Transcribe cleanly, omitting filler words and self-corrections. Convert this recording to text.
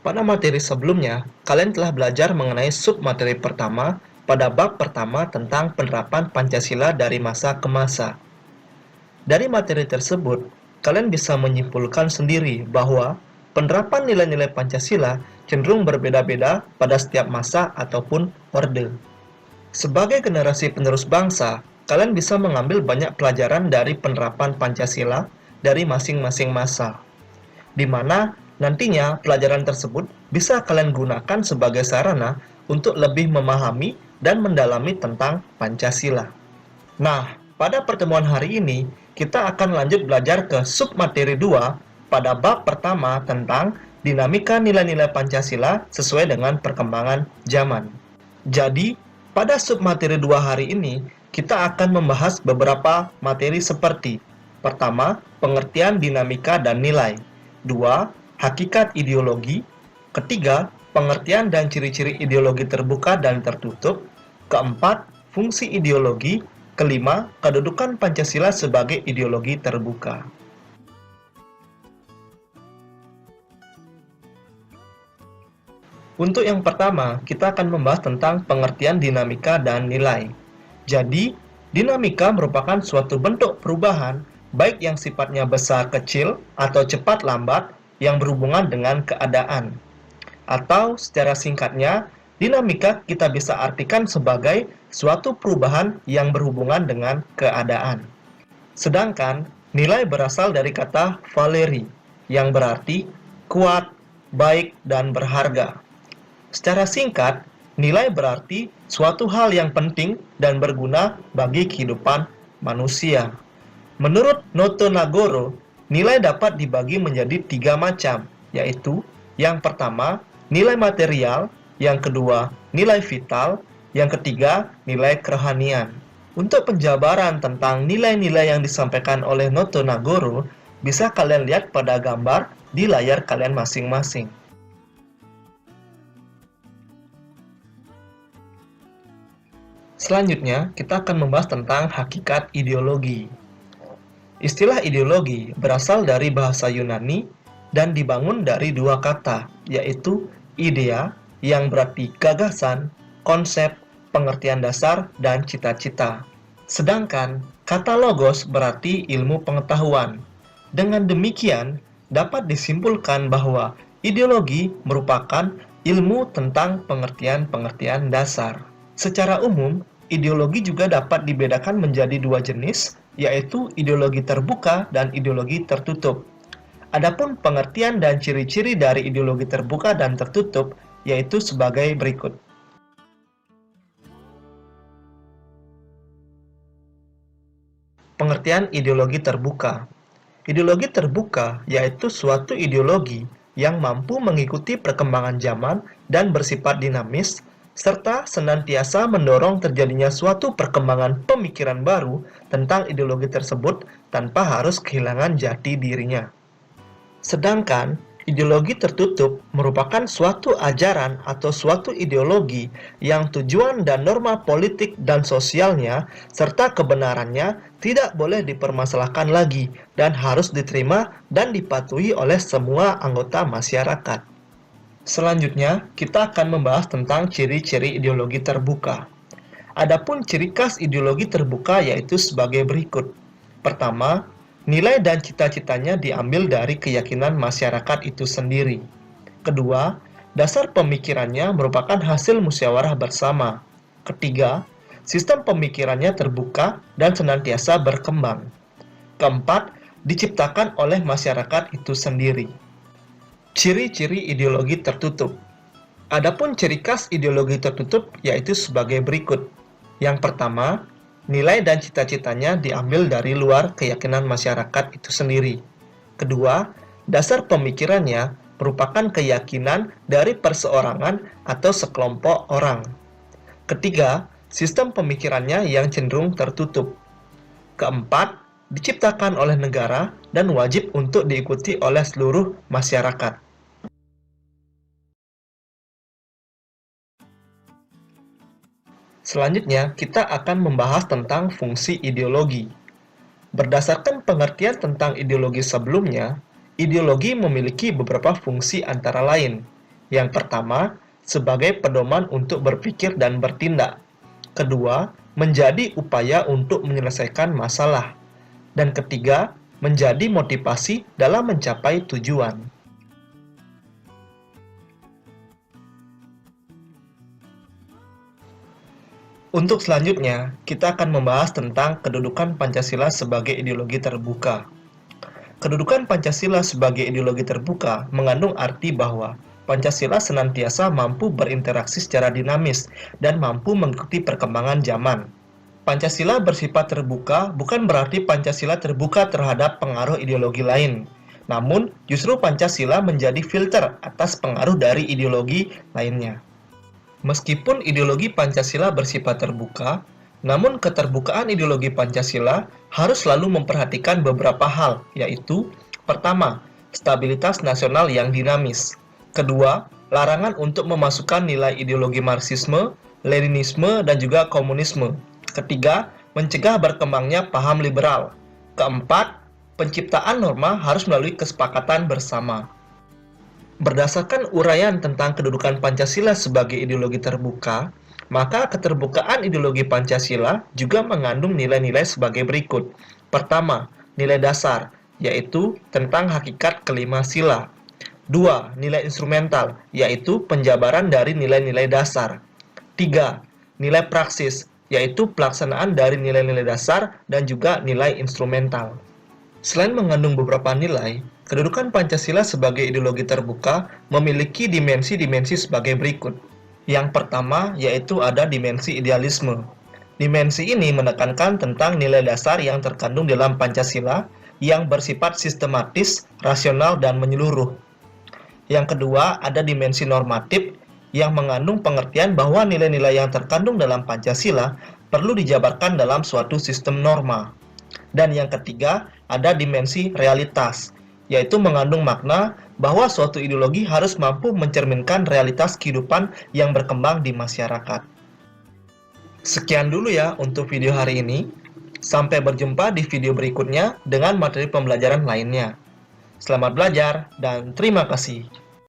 Pada materi sebelumnya, kalian telah belajar mengenai submateri pertama pada bab pertama tentang penerapan Pancasila dari masa ke masa. Dari materi tersebut, kalian bisa menyimpulkan sendiri bahwa penerapan nilai-nilai Pancasila cenderung berbeda-beda pada setiap masa ataupun orde. Sebagai generasi penerus bangsa, kalian bisa mengambil banyak pelajaran dari penerapan Pancasila dari masing-masing masa, di mana nantinya pelajaran tersebut bisa kalian gunakan sebagai sarana untuk lebih memahami dan mendalami tentang Pancasila. Nah, pada pertemuan hari ini, kita akan lanjut belajar ke submateri 2 pada bab pertama tentang dinamika nilai-nilai Pancasila sesuai dengan perkembangan zaman. Jadi, pada submateri 2 hari ini, kita akan membahas beberapa materi seperti: pertama, pengertian dinamika dan nilai; dua, hakikat ideologi; ketiga, pengertian dan ciri-ciri ideologi terbuka dan tertutup; keempat, fungsi ideologi; kelima, kedudukan Pancasila sebagai ideologi terbuka. Untuk yang pertama, kita akan membahas tentang pengertian dinamika dan nilai. Jadi, dinamika merupakan suatu bentuk perubahan, baik yang sifatnya besar kecil atau cepat lambat, yang berhubungan dengan keadaan. Atau secara singkatnya, dinamika kita bisa artikan sebagai suatu perubahan yang berhubungan dengan keadaan. Sedangkan nilai berasal dari kata valeri, yang berarti kuat, baik, dan berharga. Secara singkat, nilai berarti suatu hal yang penting dan berguna bagi kehidupan manusia. Menurut Noto Nagoro, nilai dapat dibagi menjadi 3 macam, yaitu yang pertama, nilai material; yang kedua, nilai vital; yang ketiga, nilai kerohanian. Untuk penjabaran tentang nilai-nilai yang disampaikan oleh Noto Nagoro, bisa kalian lihat pada gambar di layar kalian masing-masing. Selanjutnya, kita akan membahas tentang hakikat ideologi. Istilah ideologi berasal dari bahasa Yunani dan dibangun dari 2 kata, yaitu idea, yang berarti gagasan, konsep, pengertian dasar, dan cita-cita. Sedangkan kata logos berarti ilmu pengetahuan. Dengan demikian, dapat disimpulkan bahwa ideologi merupakan ilmu tentang pengertian-pengertian dasar. Secara umum, ideologi juga dapat dibedakan menjadi 2 jenis, yaitu ideologi terbuka dan ideologi tertutup. Adapun pengertian dan ciri-ciri dari ideologi terbuka dan tertutup yaitu sebagai berikut. Pengertian ideologi terbuka. Ideologi terbuka yaitu suatu ideologi yang mampu mengikuti perkembangan zaman dan bersifat dinamis, serta senantiasa mendorong terjadinya suatu perkembangan pemikiran baru tentang ideologi tersebut tanpa harus kehilangan jati dirinya. Sedangkan ideologi tertutup merupakan suatu ajaran atau suatu ideologi yang tujuan dan norma politik dan sosialnya serta kebenarannya tidak boleh dipermasalahkan lagi dan harus diterima dan dipatuhi oleh semua anggota masyarakat. Selanjutnya, kita akan membahas tentang ciri-ciri ideologi terbuka. Adapun ciri khas ideologi terbuka yaitu sebagai berikut. Pertama, nilai dan cita-citanya diambil dari keyakinan masyarakat itu sendiri. Kedua, dasar pemikirannya merupakan hasil musyawarah bersama. Ketiga, sistem pemikirannya terbuka dan senantiasa berkembang. Keempat, diciptakan oleh masyarakat itu sendiri. Ciri-ciri ideologi tertutup. Adapun ciri khas ideologi tertutup yaitu sebagai berikut. Yang pertama, nilai dan cita-citanya diambil dari luar keyakinan masyarakat itu sendiri. Kedua, dasar pemikirannya merupakan keyakinan dari perseorangan atau sekelompok orang. Ketiga, sistem pemikirannya yang cenderung tertutup. Keempat, diciptakan oleh negara dan wajib untuk diikuti oleh seluruh masyarakat. Selanjutnya, kita akan membahas tentang fungsi ideologi. Berdasarkan pengertian tentang ideologi sebelumnya, ideologi memiliki beberapa fungsi antara lain, Yang pertama, sebagai pedoman untuk berpikir dan bertindak. Kedua, menjadi upaya untuk menyelesaikan masalah. Dan ketiga, menjadi motivasi dalam mencapai tujuan. Untuk selanjutnya, kita akan membahas tentang kedudukan Pancasila sebagai ideologi terbuka. Kedudukan Pancasila sebagai ideologi terbuka mengandung arti bahwa Pancasila senantiasa mampu berinteraksi secara dinamis dan mampu mengikuti perkembangan zaman. Pancasila bersifat terbuka bukan berarti Pancasila terbuka terhadap pengaruh ideologi lain. Namun, justru Pancasila menjadi filter atas pengaruh dari ideologi lainnya. Meskipun ideologi Pancasila bersifat terbuka, namun keterbukaan ideologi Pancasila harus selalu memperhatikan beberapa hal, yaitu: pertama, stabilitas nasional yang dinamis. Kedua, larangan untuk memasukkan nilai ideologi Marxisme, Leninisme, dan juga komunisme. Ketiga, mencegah berkembangnya paham liberal. Keempat, penciptaan norma harus melalui kesepakatan bersama. Berdasarkan uraian tentang kedudukan Pancasila sebagai ideologi terbuka, maka keterbukaan ideologi Pancasila juga mengandung nilai-nilai sebagai berikut. Pertama, nilai dasar, yaitu tentang hakikat kelima sila. Dua, nilai instrumental, yaitu penjabaran dari nilai-nilai dasar. Tiga, nilai praksis, yaitu pelaksanaan dari nilai-nilai dasar dan juga nilai instrumental. Selain mengandung beberapa nilai, kedudukan Pancasila sebagai ideologi terbuka memiliki dimensi-dimensi sebagai berikut. Yang pertama yaitu ada dimensi idealisme. Dimensi ini menekankan tentang nilai dasar yang terkandung dalam Pancasila yang bersifat sistematis, rasional, dan menyeluruh. Yang kedua ada dimensi normatif yang mengandung pengertian bahwa nilai-nilai yang terkandung dalam Pancasila perlu dijabarkan dalam suatu sistem norma. Dan yang ketiga, ada dimensi realitas, yaitu mengandung makna bahwa suatu ideologi harus mampu mencerminkan realitas kehidupan yang berkembang di masyarakat. Sekian dulu ya untuk video hari ini. Sampai berjumpa di video berikutnya dengan materi pembelajaran lainnya. Selamat belajar dan terima kasih.